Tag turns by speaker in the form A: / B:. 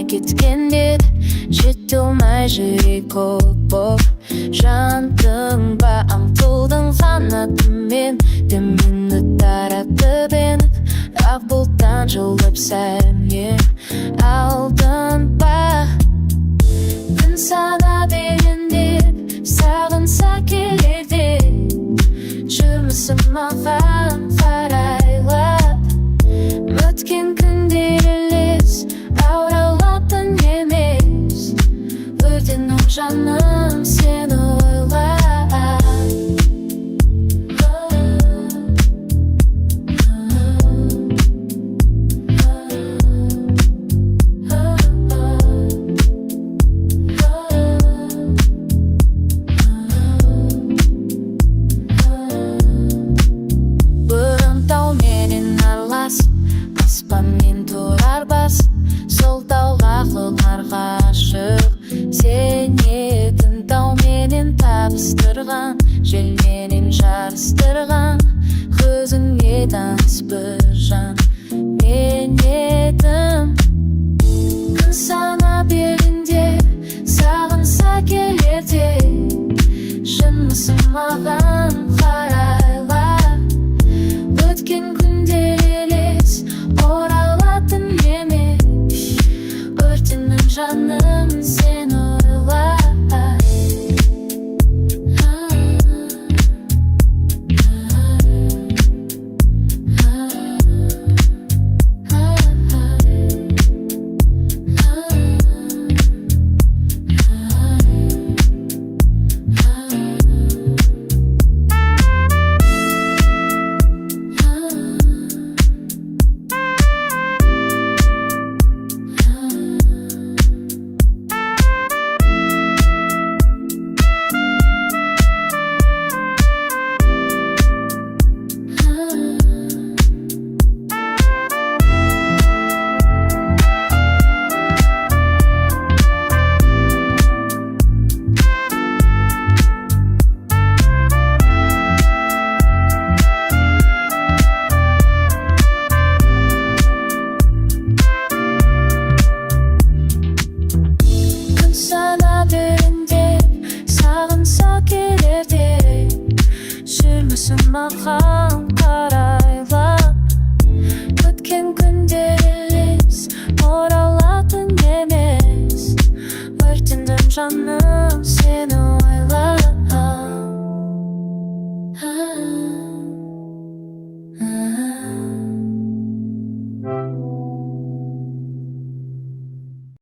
A: кеткендер жете алмай жүрек болып жандың ба ұмтылдың қанатымен діміңді таратып еніп ақ бұлттан жылып сәлем алдың ба күн санап елеңдеп сағынса келерде жүрмісің маған қарайлап өткен күндер елес ауралатын емес өртеніп жаным сені ойлап бұрын тауменен араласып аспанмен тұрар бас сол тауға қылар ғашық сенетін тауменен табыстырған желменен жарыстырған көзіңе таныс бір жан мен едім күн санап елеңдеп сағынса келерде шынмысың маған қарайлап өткен күндер елес оралатын емес өртеніп жаным сені ойлап маған қарайлап өткен күндер елес оралатын емес өртеніп жаным